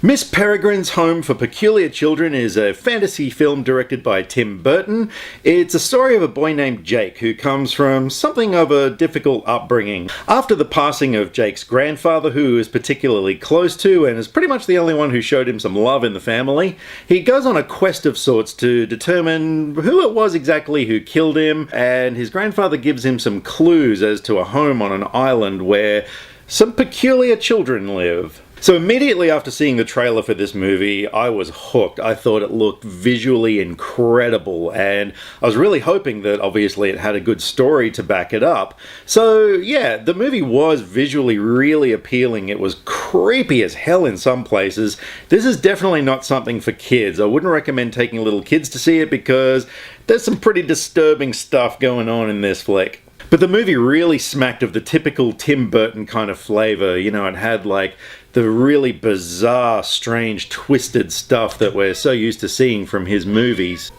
Miss Peregrine's Home for Peculiar Children is a fantasy film directed by Tim Burton. It's a story of a boy named Jake who comes from something of a difficult upbringing. After the passing of Jake's grandfather, who is particularly close to and is pretty much the only one who showed him some love in the family, he goes on a quest of sorts to determine who it was exactly who killed him, and his grandfather gives him some clues as to a home on an island where some peculiar children live. So immediately after seeing the trailer for this movie, I was hooked. I thought it looked visually incredible, and I was really hoping that obviously it had a good story to back it up. So yeah, the movie was visually really appealing. It was creepy as hell in some places. This is definitely not something for kids. I wouldn't recommend taking little kids to see it because there's some pretty disturbing stuff going on in this flick. But the movie really smacked of the typical Tim Burton kind of flavor. You know, it had like the really bizarre, strange, twisted stuff that we're so used to seeing from his movies.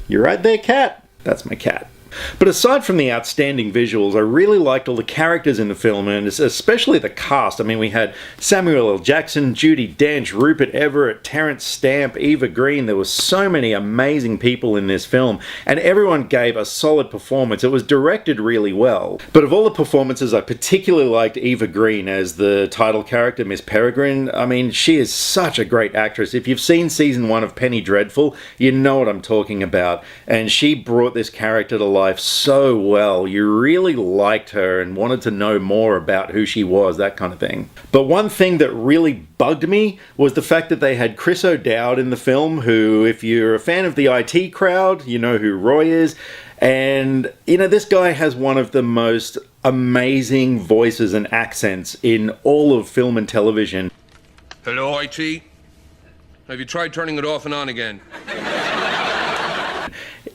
You right there, cat? That's my cat. But aside from the outstanding visuals, I really liked all the characters in the film, and especially the cast. I mean, we had Samuel L. Jackson, Judi Dench, Rupert Everett, Terrence Stamp, Eva Green. There were so many amazing people in this film, and everyone gave a solid performance. It was directed really well. But of all the performances, I particularly liked Eva Green as the title character, Miss Peregrine. I mean, she is such a great actress. If you've seen season 1 of Penny Dreadful, you know what I'm talking about. And she brought this character to life so well. You really liked her and wanted to know more about who she was, that kind of thing. But one thing that really bugged me was the fact that they had Chris O'Dowd in the film, who, if you're a fan of the IT crowd, you know who Roy is. And, you know, this guy has one of the most amazing voices and accents in all of film and television. Hello, IT? Have you tried turning it off and on again?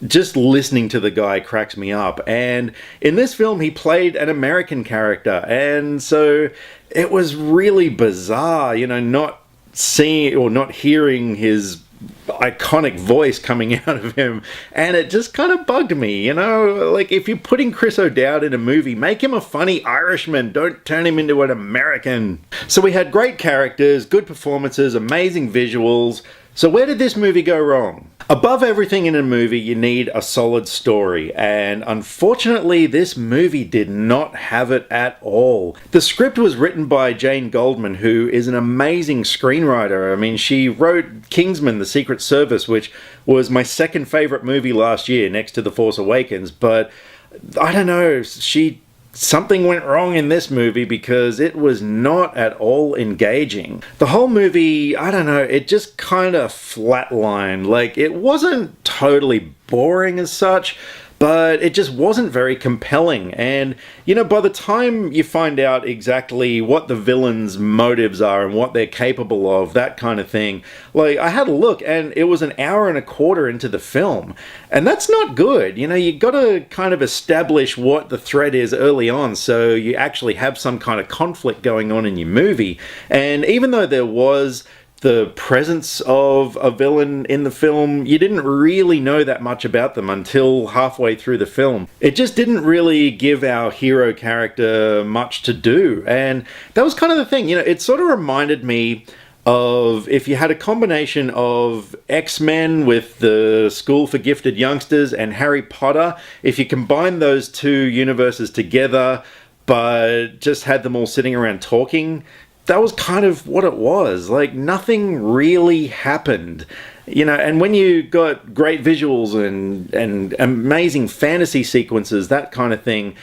Just listening to the guy cracks me up. And in this film, he played an American character. And so it was really bizarre, you know, not seeing or not hearing his iconic voice coming out of him, and it just kind of bugged me, you know. Like, if you're putting Chris O'Dowd in a movie, make him a funny Irishman, don't turn him into an American. So we had great characters, good performances, amazing visuals. So where did this movie go wrong? Above everything in a movie, you need a solid story, and unfortunately this movie did not have it at all. The script was written by Jane Goldman, who is an amazing screenwriter. I mean, she wrote Kingsman: The Secret Service, which was my second favorite movie last year, next to The Force Awakens, but I don't know, something went wrong in this movie because it was not at all engaging. The whole movie, I don't know, it just kind of flatlined. Like, it wasn't totally boring as such, but it just wasn't very compelling. And, you know, by the time you find out exactly what the villains' motives are and what they're capable of, that kind of thing, like, I had a look and it was an hour and a quarter into the film. And that's not good. You know, you got to kind of establish what the threat is early on so you actually have some kind of conflict going on in your movie. And even though there was the presence of a villain in the film, you didn't really know that much about them until halfway through the film. It just didn't really give our hero character much to do, and that was kind of the thing. You know, it sort of reminded me of if you had a combination of X-Men with the School for Gifted Youngsters and Harry Potter. If you combine those two universes together but just had them all sitting around talking, that was kind of what it was. Like, nothing really happened, you know. And when you got great visuals and amazing fantasy sequences, that kind of thing,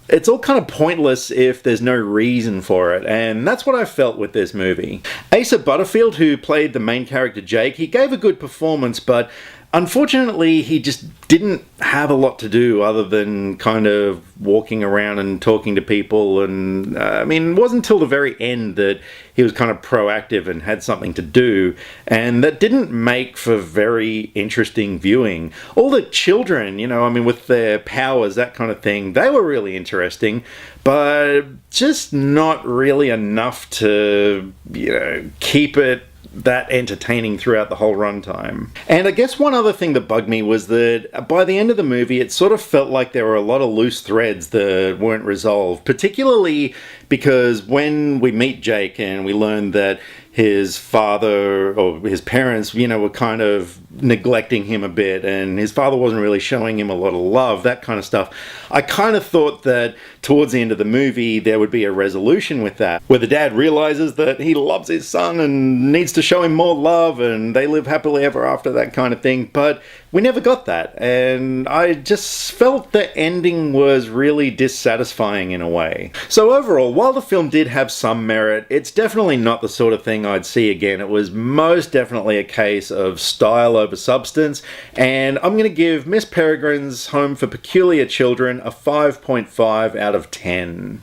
it's all kind of pointless if there's no reason for it, and that's what I felt with this movie. Asa Butterfield, who played the main character Jake, he gave a good performance, but unfortunately, he just didn't have a lot to do other than kind of walking around and talking to people. And I mean, it wasn't until the very end that he was kind of proactive and had something to do. And that didn't make for very interesting viewing. All the children, you know, I mean, with their powers, that kind of thing, they were really interesting, but just not really enough to, you know, keep it that entertaining throughout the whole runtime. And I guess one other thing that bugged me was that by the end of the movie, it sort of felt like there were a lot of loose threads that weren't resolved, particularly because when we meet Jake and we learn that his father or his parents, were kind of neglecting him a bit, and his father wasn't really showing him a lot of love, that kind of stuff. I kind of thought that towards the end of the movie there would be a resolution with that, where the dad realizes that he loves his son and needs to show him more love, and they live happily ever after, that kind of thing. But we never got that, and I just felt the ending was really dissatisfying in a way. So overall, while the film did have some merit, it's definitely not the sort of thing I'd see again. It was most definitely a case of style over substance, and I'm going to give Miss Peregrine's Home for Peculiar Children a 5.5 out of 10.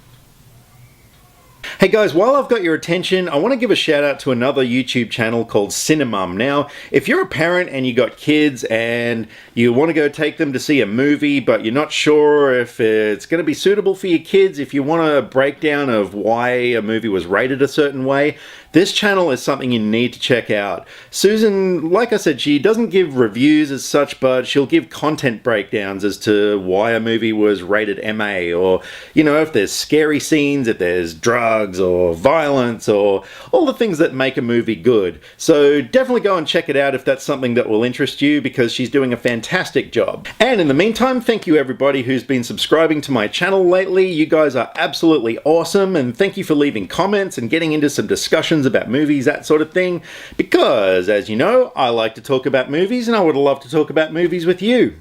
Hey guys, while I've got your attention, I want to give a shout out to another YouTube channel called Cinemum. Now, if you're a parent and you got kids and you want to go take them to see a movie, but you're not sure if it's going to be suitable for your kids, if you want a breakdown of why a movie was rated a certain way, this channel is something you need to check out. Susan, like I said, she doesn't give reviews as such, but she'll give content breakdowns as to why a movie was rated MA, or, if there's scary scenes, if there's drugs or violence, or all the things that make a movie good. So definitely go and check it out if that's something that will interest you, because she's doing a fantastic job. And in the meantime, thank you everybody who's been subscribing to my channel lately. You guys are absolutely awesome, and thank you for leaving comments and getting into some discussions about movies, that sort of thing, because as you know, I like to talk about movies, and I would love to talk about movies with you.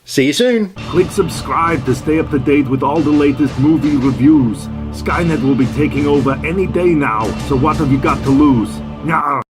See you soon. Click subscribe to stay up to date with all the latest movie reviews. Skynet will be taking over any day now, so what have you got to lose? Nyah.